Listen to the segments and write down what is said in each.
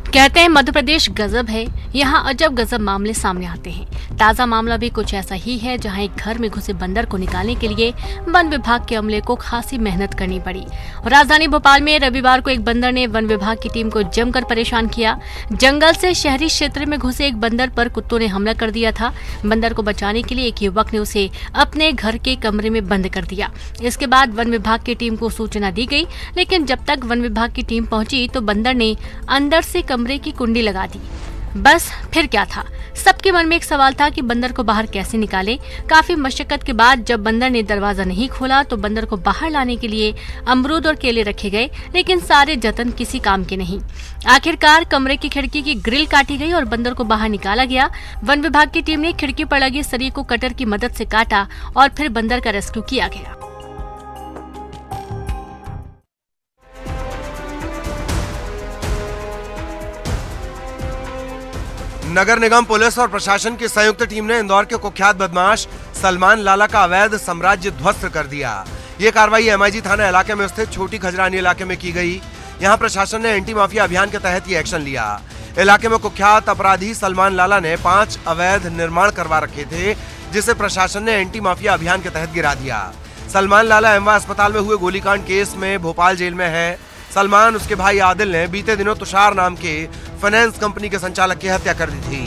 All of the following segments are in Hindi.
कहते हैं मध्य प्रदेश गजब है, यहाँ अजब गजब मामले सामने आते हैं। ताजा मामला भी कुछ ऐसा ही है, जहाँ एक घर में घुसे बंदर को निकालने के लिए वन विभाग के अमले को खासी मेहनत करनी पड़ी। राजधानी भोपाल में रविवार को एक बंदर ने वन विभाग की टीम को जमकर परेशान किया। जंगल से शहरी क्षेत्र में घुसे एक बंदर पर कुत्तों ने हमला कर दिया था। बंदर को बचाने के लिए एक युवक ने उसे अपने घर के कमरे में बंद कर दिया। इसके बाद वन विभाग की टीम को सूचना दी गई, लेकिन जब तक वन विभाग की टीम पहुंची तो बंदर ने अंदर से कमरे की कुंडी लगा दी। बस फिर क्या था, सबके मन में एक सवाल था कि बंदर को बाहर कैसे निकाले। काफी मशक्कत के बाद जब बंदर ने दरवाजा नहीं खोला तो बंदर को बाहर लाने के लिए अमरूद और केले रखे गए, लेकिन सारे जतन किसी काम के नहीं। आखिरकार कमरे की खिड़की की ग्रिल काटी गई और बंदर को बाहर निकाला गया। वन विभाग की टीम ने खिड़की पर लगी सरी को कटर की मदद से काटा और फिर बंदर का रेस्क्यू किया गया। नगर निगम पुलिस और प्रशासन की संयुक्त टीम ने इंदौर के कुख्यात बदमाश सलमान लाला का अवैध साम्राज्य ध्वस्त कर दिया। ये कार्रवाई MIG थाना इलाके में स्थित छोटी खजरानी इलाके में की गई। यहां प्रशासन ने एंटी माफिया अभियान के तहत ये एक्शन लिया। इलाके में कुख्यात अपराधी सलमान लाला ने 5 अवैध निर्माण करवा रखे थे, जिसे प्रशासन ने एंटी माफिया अभियान के तहत गिरा दिया। सलमान लाला एमवा अस्पताल में हुए गोलीकांड केस में भोपाल जेल में है। सलमान उसके भाई आदिल ने बीते दिनों तुषार नाम के फाइनेंस कंपनी के संचालक की हत्या कर दी थी।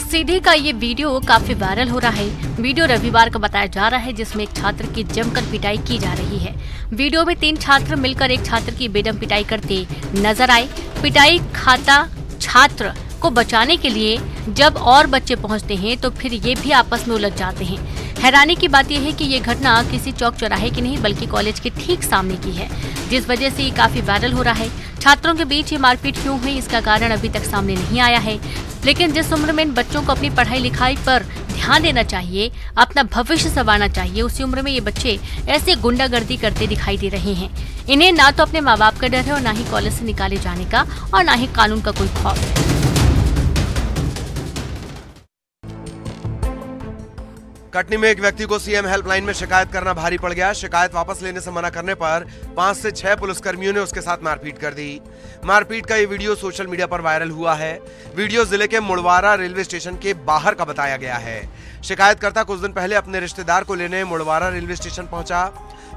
सीधी का ये वीडियो काफी वायरल हो रहा है। वीडियो रविवार का बताया जा रहा है, जिसमें एक छात्र की जमकर पिटाई की जा रही है। वीडियो में 3 छात्र मिलकर एक छात्र की बेदम पिटाई करते नजर आए। पिटाई खाता छात्र को बचाने के लिए जब और बच्चे पहुंचते हैं तो फिर ये भी आपस में उलझ जाते हैं। हैरानी की बात यह है कि ये घटना किसी चौक चौराहे की नहीं बल्कि कॉलेज के ठीक सामने की है, जिस वजह से ये काफी वायरल हो रहा है। छात्रों के बीच ये मारपीट क्यों हुई, इसका कारण अभी तक सामने नहीं आया है, लेकिन जिस उम्र में इन बच्चों को अपनी पढ़ाई लिखाई पर ध्यान देना चाहिए, अपना भविष्य संवारना चाहिए, उसी उम्र में ये बच्चे ऐसे गुंडागर्दी करते दिखाई दे रहे हैं। इन्हें ना तो अपने माँ बाप का डर है और ना ही कॉलेज से निकाले जाने का और ना ही कानून का कोई खौफ है। कटनी में एक व्यक्ति को CM हेल्पलाइन में शिकायत करना भारी पड़ गया। शिकायत वापस लेने से मना करने पर 5 से 6 पुलिसकर्मियों ने उसके साथ मारपीट कर दी। मारपीट का ये वीडियो सोशल मीडिया पर वायरल हुआ है। वीडियो जिले के मुड़वारा रेलवे स्टेशन के बाहर का बताया गया है। शिकायतकर्ता कुछ दिन पहले अपने रिश्तेदार को लेने मुड़वारा रेलवे स्टेशन पहुंचा।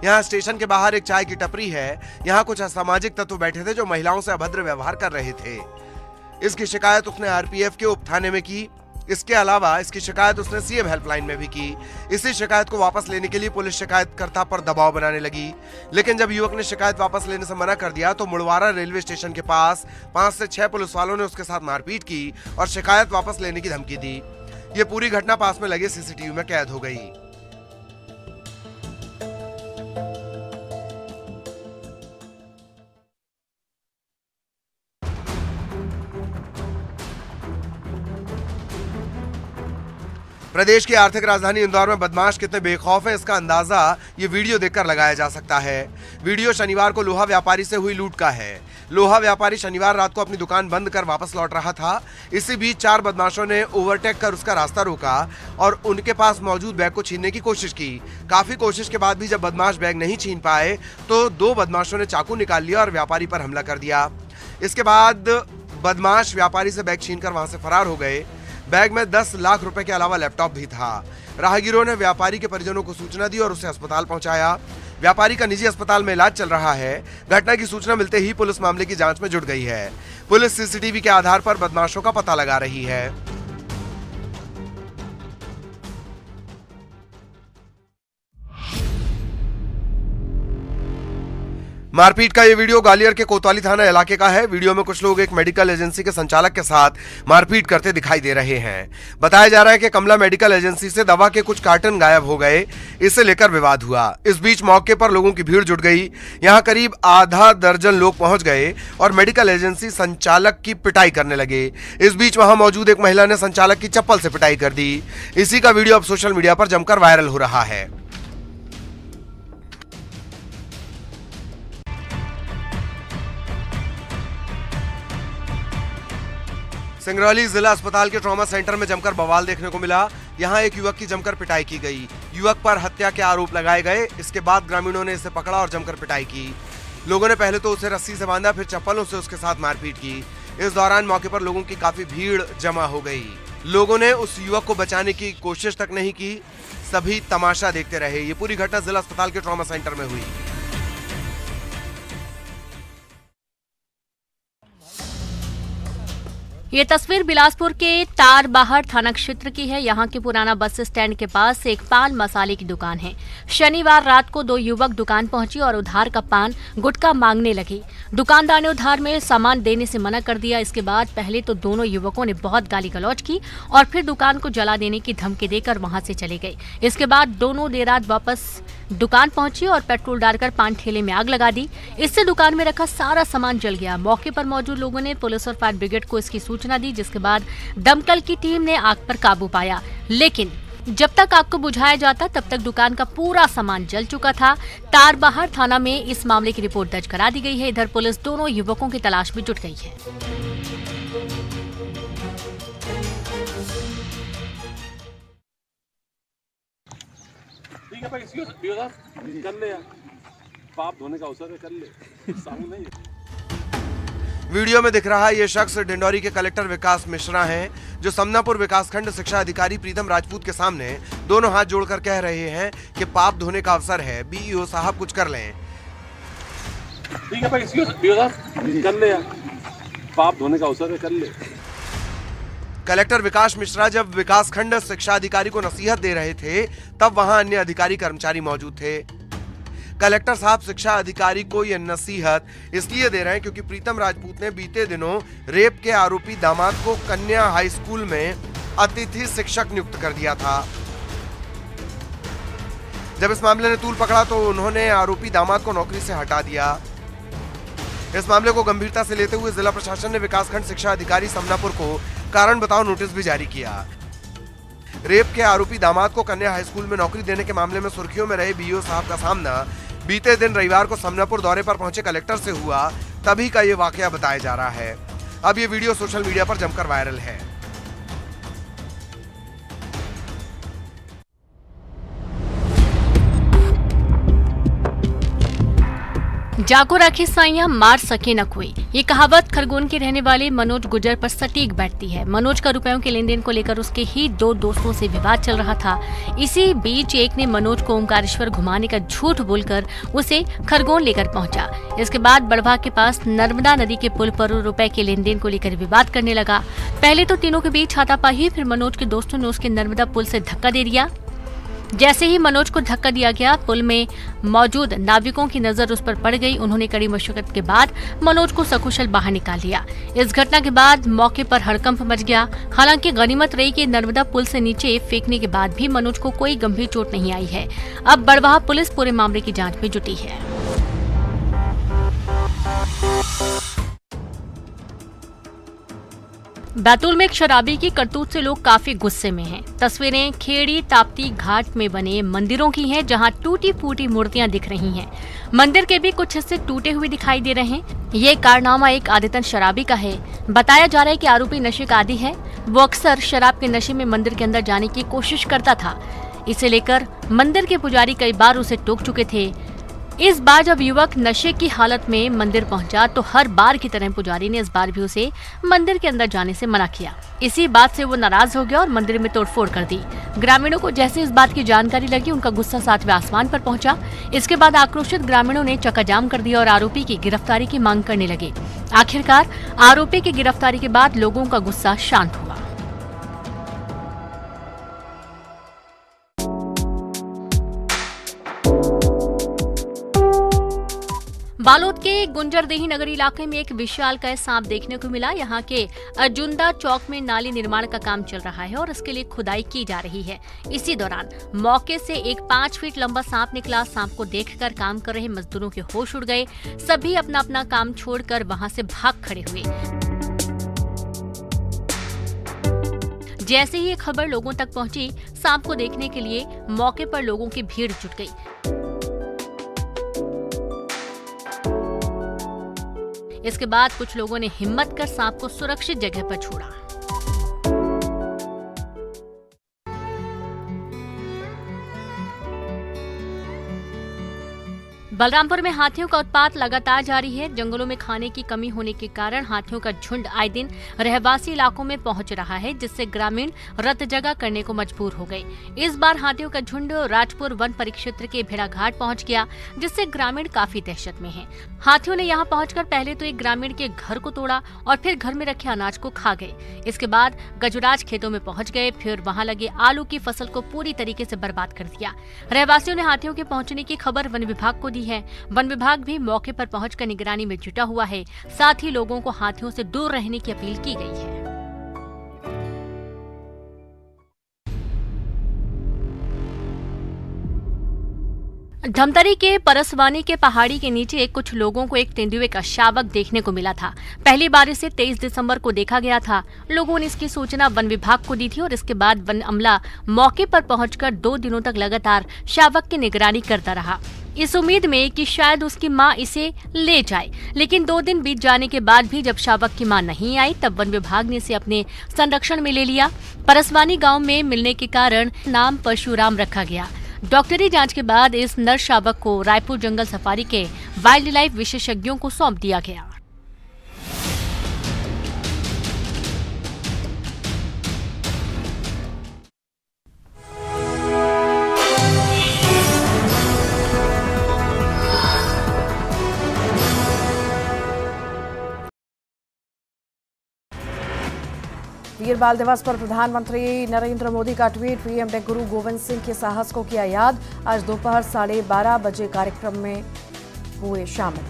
यहाँ स्टेशन के बाहर एक चाय की टपरी है। यहाँ कुछ असामाजिक तत्व बैठे थे जो महिलाओं से अभद्र व्यवहार कर रहे थे। इसकी शिकायत उसने RPF के उप थाने में की। इसके अलावा इसकी शिकायत उसने CM हेल्पलाइन में भी की। इसी शिकायत को वापस लेने के लिए पुलिस शिकायतकर्ता पर दबाव बनाने लगी, लेकिन जब युवक ने शिकायत वापस लेने से मना कर दिया तो मुड़वारा रेलवे स्टेशन के पास 5 से 6 पुलिस वालों ने उसके साथ मारपीट की और शिकायत वापस लेने की धमकी दी। ये पूरी घटना पास में लगे CCTV में कैद हो गई। प्रदेश की आर्थिक राजधानी इंदौर में बदमाश कितने बेखौफ हैं, इसका अंदाजा ये वीडियो देखकर लगाया जा सकता है। वीडियो शनिवार को लोहा व्यापारी से हुई लूट का है। लोहा व्यापारी शनिवार रात को अपनी दुकान बंद कर वापस लौट रहा था। इसी बीच 4 बदमाशों ने ओवरटेक कर उसका रास्ता रोका और उनके पास मौजूद बैग को छीनने की कोशिश की। काफी कोशिश के बाद भी जब बदमाश बैग नहीं छीन पाए तो 2 बदमाशों ने चाकू निकाल लिया और व्यापारी पर हमला कर दिया। इसके बाद बदमाश व्यापारी से बैग छीनकर वहां से फरार हो गए। बैग में 10 लाख रुपए के अलावा लैपटॉप भी था। राहगीरों ने व्यापारी के परिजनों को सूचना दी और उसे अस्पताल पहुंचाया। व्यापारी का निजी अस्पताल में इलाज चल रहा है। घटना की सूचना मिलते ही पुलिस मामले की जांच में जुट गई है। पुलिस CCTV के आधार पर बदमाशों का पता लगा रही है। मारपीट का ये वीडियो ग्वालियर के कोतवाली थाना इलाके का है। वीडियो में कुछ लोग एक मेडिकल एजेंसी के संचालक के साथ मारपीट करते दिखाई दे रहे हैं। बताया जा रहा है कि कमला मेडिकल एजेंसी से दवा के कुछ कार्टन गायब हो गए, इसे लेकर विवाद हुआ। इस बीच मौके पर लोगों की भीड़ जुट गई। यहाँ करीब आधा दर्जन लोग पहुंच गए और मेडिकल एजेंसी संचालक की पिटाई करने लगे। इस बीच वहां मौजूद एक महिला ने संचालक की चप्पल से पिटाई कर दी। इसी का वीडियो अब सोशल मीडिया पर जमकर वायरल हो रहा है। सिंगरौली जिला अस्पताल के ट्रॉमा सेंटर में जमकर बवाल देखने को मिला। यहाँ एक युवक की जमकर पिटाई की गई। युवक पर हत्या के आरोप लगाए गए। इसके बाद ग्रामीणों ने इसे पकड़ा और जमकर पिटाई की। लोगों ने पहले तो उसे रस्सी से बांधा, फिर चप्पलों से उसके साथ मारपीट की। इस दौरान मौके पर लोगों की काफी भीड़ जमा हो गई। लोगों ने उस युवक को बचाने की कोशिश तक नहीं की, सभी तमाशा देखते रहे। ये पूरी घटना जिला अस्पताल के ट्रॉमा सेंटर में हुई। ये तस्वीर बिलासपुर के तारबाहर थाना क्षेत्र की है। यहाँ के पुराना बस स्टैंड के पास एक पान मसाले की दुकान है। शनिवार रात को 2 युवक दुकान पहुंची और उधार का पान गुटखा मांगने लगे। दुकानदार ने उधार में सामान देने से मना कर दिया। इसके बाद पहले तो दोनों युवकों ने बहुत गाली गलौज की और फिर दुकान को जला देने की धमकी देकर वहां से चले गए। इसके बाद दोनों देर रात वापस दुकान पहुंची और पेट्रोल डालकर पान ठेले में आग लगा दी। इससे दुकान में रखा सारा सामान जल गया। मौके पर मौजूद लोगों ने पुलिस और फायर ब्रिगेड को इसकी सूचना दी, जिसके बाद दमकल की टीम ने आग पर काबू पाया। लेकिन जब तक आग को बुझाया जाता तब तक दुकान का पूरा सामान जल चुका था। तारबाहर थाना में इस मामले की रिपोर्ट दर्ज करा दी गई है। इधर पुलिस दोनों युवकों की तलाश में जुट गई है। ठीक है भाई, कर ले यार, पाप धोने का अवसर है, कर ले, सामने नहीं है। वीडियो में दिख रहा ये शख्स डिंडौरी के कलेक्टर विकास मिश्रा हैं, जो समनापुर विकासखंड शिक्षा अधिकारी प्रीतम राजपूत के सामने दोनों हाथ जोड़कर कह रहे हैं कि पाप धोने का अवसर है, बीईओ साहब कुछ कर लें। ठीक है भाई, कर ले यार, पाप धोने का अवसर है, कर ले। कलेक्टर विकास मिश्रा जब विकासखंड शिक्षा अधिकारी को नसीहत दे रहे थे, तब वहां अन्य अधिकारी कर्मचारी मौजूद थे। कलेक्टर साहब शिक्षा अधिकारी को यह नसीहत इसलिए दे रहे हैं क्योंकि प्रीतम राजपूत ने बीते दिनों रेप के आरोपी दामाद को कन्या हाई स्कूल में अतिथि शिक्षक नियुक्त कर दिया था। जब इस मामले ने तूल पकड़ा तो उन्होंने आरोपी दामाद को नौकरी से हटा दिया। इस मामले को गंभीरता से लेते हुए जिला प्रशासन ने विकासखंड शिक्षा अधिकारी समनापुर को कारण बताओ नोटिस भी जारी किया। रेप के आरोपी दामाद को कन्या हाई स्कूल में नौकरी देने के मामले में सुर्खियों में रहे बीईओ साहब का सामना बीते दिन रविवार को समनापुर दौरे पर पहुंचे कलेक्टर से हुआ, तभी का ये वाकया बताया जा रहा है। अब ये वीडियो सोशल मीडिया पर जमकर वायरल है। जागो राखी साइयां मार सके न कोई, ये कहावत खरगोन के रहने वाले मनोज गुर्जर पर सटीक बैठती है। मनोज का रुपयों के लेन देन को लेकर उसके ही 2 दोस्तों से विवाद चल रहा था। इसी बीच एक ने मनोज को ओंकारेश्वर घुमाने का झूठ बोलकर उसे खरगोन लेकर पहुंचा। इसके बाद बड़वा के पास नर्मदा नदी के पुल पर रुपए के लेन देन को लेकर विवाद करने लगा। पहले तो तीनों के बीच हाथापाई, फिर मनोज के दोस्तों ने उसके नर्मदा पुल से धक्का दे दिया। जैसे ही मनोज को धक्का दिया गया, पुल में मौजूद नाविकों की नजर उस पर पड़ गई। उन्होंने कड़ी मशक्कत के बाद मनोज को सकुशल बाहर निकाल लिया। इस घटना के बाद मौके पर हड़कंप मच गया। हालांकि गनीमत रही कि नर्मदा पुल से नीचे फेंकने के बाद भी मनोज को कोई गंभीर चोट नहीं आई है। अब बड़वाह पुलिस पूरे मामले की जांच में जुटी है। बैतूल में एक शराबी की करतूत से लोग काफी गुस्से में हैं। तस्वीरें खेड़ी ताप्ती घाट में बने मंदिरों की हैं, जहां टूटी फूटी मूर्तियां दिख रही हैं। मंदिर के भी कुछ हिस्से टूटे हुए दिखाई दे रहे हैं। ये कारनामा एक आदतन शराबी का है। बताया जा रहा है कि आरोपी नशे का आदी है। वो अक्सर शराब के नशे में मंदिर के अंदर जाने की कोशिश करता था। इसे लेकर मंदिर के पुजारी कई बार उसे टोक चुके थे। इस बार जब युवक नशे की हालत में मंदिर पहुंचा तो हर बार की तरह पुजारी ने इस बार भी उसे मंदिर के अंदर जाने से मना किया। इसी बात से वो नाराज हो गया और मंदिर में तोड़फोड़ कर दी। ग्रामीणों को जैसे इस बात की जानकारी लगी, उनका गुस्सा 7वें आसमान पर पहुंचा। इसके बाद आक्रोशित ग्रामीणों ने चक्काजाम कर दिया और आरोपी की गिरफ्तारी की मांग करने लगे। आखिरकार आरोपी की गिरफ्तारी के बाद लोगों का गुस्सा शांत हुआ। बालोद के गुंजरदेही नगर इलाके में एक विशालकाय सांप देखने को मिला। यहाँ के अजुंदा चौक में नाली निर्माण का काम चल रहा है और इसके लिए खुदाई की जा रही है। इसी दौरान मौके से एक 5 फीट लंबा सांप निकला। सांप को देखकर काम कर रहे मजदूरों के होश उड़ गए। सभी अपना अपना काम छोड़कर वहां से भाग खड़े हुए। जैसे ही ये खबर लोगों तक पहुंची, सांप को देखने के लिए मौके पर लोगों की भीड़ जुट गई। इसके बाद कुछ लोगों ने हिम्मत कर सांप को सुरक्षित जगह पर छोड़ा। बलरामपुर में हाथियों का उत्पात लगातार जारी है। जंगलों में खाने की कमी होने के कारण हाथियों का झुंड आए दिन रहवासी इलाकों में पहुंच रहा है, जिससे ग्रामीण रत जगह करने को मजबूर हो गए। इस बार हाथियों का झुंड राजपुर वन परिक्षेत्र के भेड़ाघाट पहुंच गया, जिससे ग्रामीण काफी दहशत में हैं। हाथियों ने यहां पहुंचकर पहले तो एक ग्रामीण के घर को तोड़ा और फिर घर में रखे अनाज को खा गए। इसके बाद गजुराज खेतों में पहुंच गए, फिर वहां लगे आलू की फसल को पूरी तरीके से बर्बाद कर दिया। रहवासियों ने हाथियों के पहुंचने की खबर वन विभाग को दी है। वन विभाग भी मौके पर पहुंचकर निगरानी में जुटा हुआ है। साथ ही लोगों को हाथियों से दूर रहने की अपील की गई है। धमतरी के परसवानी के पहाड़ी के नीचे कुछ लोगों को एक तेंदुए का शावक देखने को मिला था। पहली बार इसे 23 दिसंबर को देखा गया था। लोगों ने इसकी सूचना वन विभाग को दी थी और इसके बाद वन अमला मौके पर पहुंचकर 2 दिनों तक लगातार शावक की निगरानी करता रहा, इस उम्मीद में कि शायद उसकी मां इसे ले जाए। लेकिन 2 दिन बीत जाने के बाद भी जब शावक की मां नहीं आई, तब वन विभाग ने इसे अपने संरक्षण में ले लिया। परसवानी गाँव में मिलने के कारण नाम परशुराम रखा गया। डॉक्टरी जांच के बाद इस नर शावक को रायपुर जंगल सफारी के वाइल्ड लाइफ विशेषज्ञों को सौंप दिया गया। वीर बाल दिवस पर प्रधानमंत्री नरेंद्र मोदी का ट्वीट। पीएम ने गुरु गोविंद सिंह के साहस को किया याद। आज दोपहर 12:30 बजे कार्यक्रम में हुए शामिल।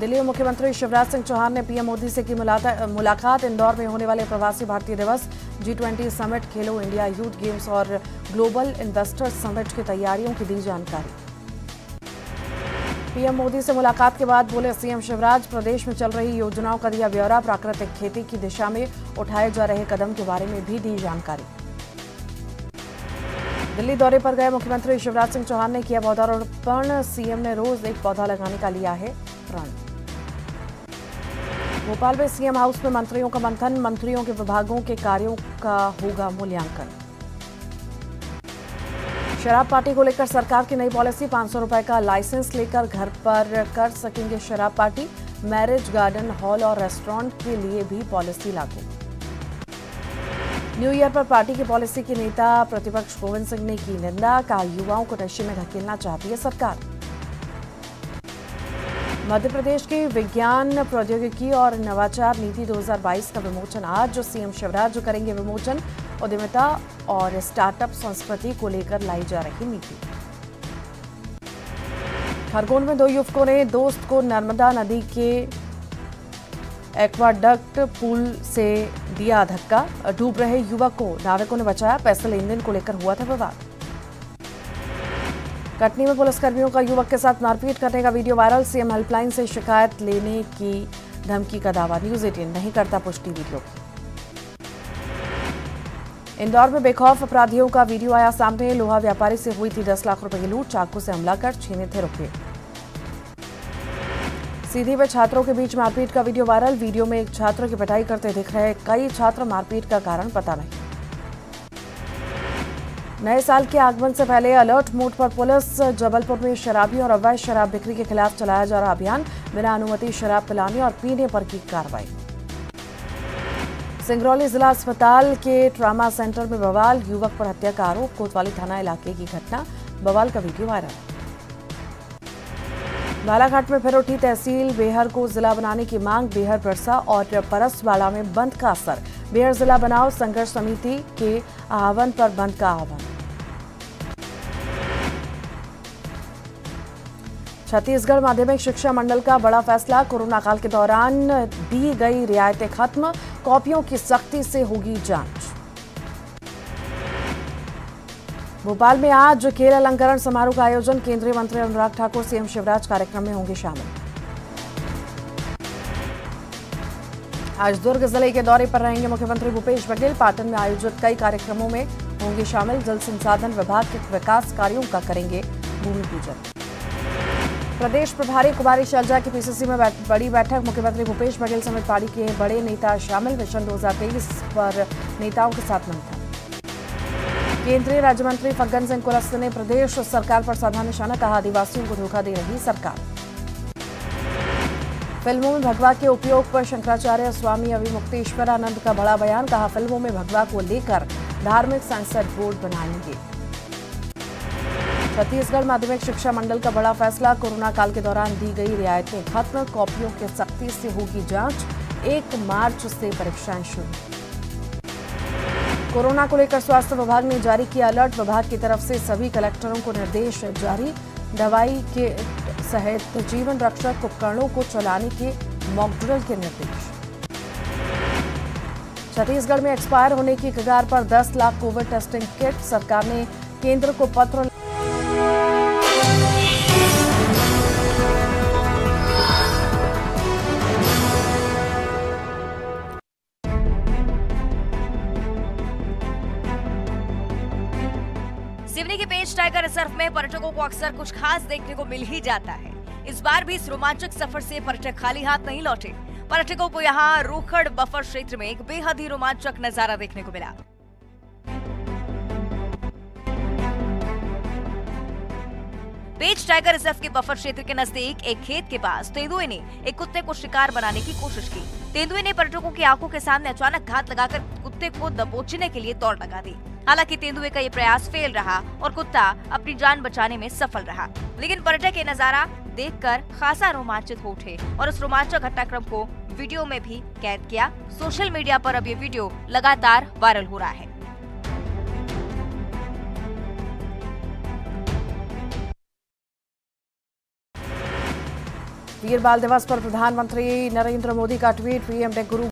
दिल्ली में मुख्यमंत्री शिवराज सिंह चौहान ने पीएम मोदी से की मुलाकात। इंदौर में होने वाले प्रवासी भारतीय दिवस, G20 समिट, खेलो इंडिया यूथ गेम्स और ग्लोबल इन्वेस्टर्स समिट की तैयारियों की दी जानकारी। पीएम मोदी से मुलाकात के बाद बोले सीएम शिवराज, प्रदेश में चल रही योजनाओं का दिया ब्यौरा। प्राकृतिक खेती की दिशा में उठाए जा रहे कदम के बारे में भी दी जानकारी। दिल्ली दौरे पर गए मुख्यमंत्री शिवराज सिंह चौहान ने किया पौधारोपण। सीएम ने रोज एक पौधा लगाने का लिया है प्रण। भोपाल में सीएम हाउस में मंत्रियों का मंथन। मंत्रियों के विभागों के कार्यों का होगा मूल्यांकन। शराब पार्टी को लेकर सरकार की नई पॉलिसी। 500 रुपए का लाइसेंस लेकर घर पर कर सकेंगे शराब पार्टी। मैरिज गार्डन, हॉल और रेस्टोरेंट के लिए भी पॉलिसी लागू। न्यू ईयर पर पार्टी की पॉलिसी की नेता प्रतिपक्ष गोविंद सिंह ने की निंदा। कहा, युवाओं को नशे में धकेलना चाहती है सरकार। मध्य प्रदेश की विज्ञान, प्रौद्योगिकी और नवाचार नीति 2022 का विमोचन आज। सीएम शिवराज करेंगे विमोचन। उद्यमिता और स्टार्टअप संस्कृति को लेकर लाई जा रही नीति। खरगोन में 2 युवकों ने दोस्त को नर्मदा नदी के एक्वाडक्ट पुल से दिया धक्का। डूब रहे युवक को नाविकों ने बचाया। पैदल इंजन को लेकर हुआ था विवाद। कटनी में पुलिसकर्मियों का युवक के साथ मारपीट करने का वीडियो वायरल। सीएम हेल्पलाइन से शिकायत लेने की धमकी का दावा। न्यूज़ 18 नहीं करता पुष्टि वीडियो की। इंदौर में बेखौफ अपराधियों का वीडियो आया सामने। लोहा व्यापारी से हुई थी 10 लाख रुपए की लूट। चाकू से हमला कर छीने थे रुपये। सीधी में छात्रों के बीच मारपीट का वीडियो वायरल। वीडियो में एक छात्र की पिटाई करते दिख रहे कई छात्र। मारपीट का कारण पता नहीं। नए साल के आगमन से पहले अलर्ट मोड पर पुलिस। जबलपुर में शराबी और अवैध शराब बिक्री के खिलाफ चलाया जा रहा अभियान। बिना अनुमति शराब पिलाने और पीने पर की कार्रवाई। सिंगरौली जिला अस्पताल के ट्रामा सेंटर में बवाल। युवक पर हत्या का आरोप। कोतवाली थाना इलाके की घटना। बवाल का वीडियो वायरल। बालाघाट में फिर उठी तहसील बेहर को जिला बनाने की मांग। बेहर, बिरसा और परसवाड़ा में बंद का असर। बेहर जिला बनाओ संघर्ष समिति के आह्वान पर बंद का आह्वान। छत्तीसगढ़ माध्यमिक शिक्षा मंडल का बड़ा फैसला। कोरोना काल के दौरान दी गई रियायतें खत्म। कॉपियों की सख्ती से होगी जांच। भोपाल में आज खेल अलंकरण समारोह का आयोजन। केंद्रीय मंत्री अनुराग ठाकुर, सीएम शिवराज कार्यक्रम में होंगे शामिल। आज दुर्ग जिले के दौरे पर रहेंगे मुख्यमंत्री भूपेश बघेल। पाटन में आयोजित कई कार्यक्रमों में होंगे शामिल। जल संसाधन विभाग के विकास कार्यों का करेंगे भूमि पूजन। प्रदेश प्रभारी कुमारी शैलजा की पीसीसी में बड़ी बैठक। मुख्यमंत्री भूपेश बघेल समेत पार्टी के बड़े नेता शामिल। मिशन 2023 पर नेताओं के साथ मंथन। केंद्रीय राज्य मंत्री फग्गन सिंह कुलस्ते ने प्रदेश सरकार पर साधा निशाना, कहा आदिवासियों को धोखा दे रही सरकार। फिल्मों में भगवा के उपयोग पर शंकराचार्य स्वामी अविमुक्तेश्वरानंद का बड़ा बयान, कहा फिल्मों में भगवा को लेकर धार्मिक सेंसर बोर्ड बनाएंगे। छत्तीसगढ़ माध्यमिक शिक्षा मंडल का बड़ा फैसला, कोरोना काल के दौरान दी गई रियायतें खत्म, कॉपियों की सख्ती से होगी जांच, 1 मार्च से परीक्षाएं शुरू। कोरोना को लेकर स्वास्थ्य विभाग ने जारी किया अलर्ट, विभाग की तरफ से सभी कलेक्टरों को निर्देश जारी, दवाई के सहित जीवन रक्षक उपकरणों को चलाने के मॉकड्रिल के निर्देश। छत्तीसगढ़ में एक्सपायर होने की कगार पर 10 लाख कोविड टेस्टिंग किट, सरकार ने केंद्र को पत्र। सिवनी के पेंच टाइगर रिजर्व में पर्यटकों को अक्सर कुछ खास देखने को मिल ही जाता है। इस बार भी इस रोमांचक सफर से पर्यटक खाली हाथ नहीं लौटे। पर्यटकों को यहाँ रोखड़ बफर क्षेत्र में एक बेहद ही रोमांचक नजारा देखने को मिला। पेंच टाइगर रिजर्व के बफर क्षेत्र के नजदीक एक खेत के पास तेंदुए ने एक कुत्ते को शिकार बनाने की कोशिश की। तेंदुए ने पर्यटकों की आंखों के सामने अचानक घात लगाकर कुत्ते को दबोचने के लिए दौड़ लगा दी। हालांकि तेंदुए का ये प्रयास फेल रहा और कुत्ता अपनी जान बचाने में सफल रहा। लेकिन पर्यटक ये नजारा देखकर खासा रोमांचित हो उठे और उस रोमांचक घटनाक्रम को वीडियो में भी कैद किया। सोशल मीडिया पर अब ये वीडियो लगातार वायरल हो रहा है। वीर बाल दिवस पर प्रधानमंत्री नरेंद्र मोदी का ट्वीट, पीएम ने गुरु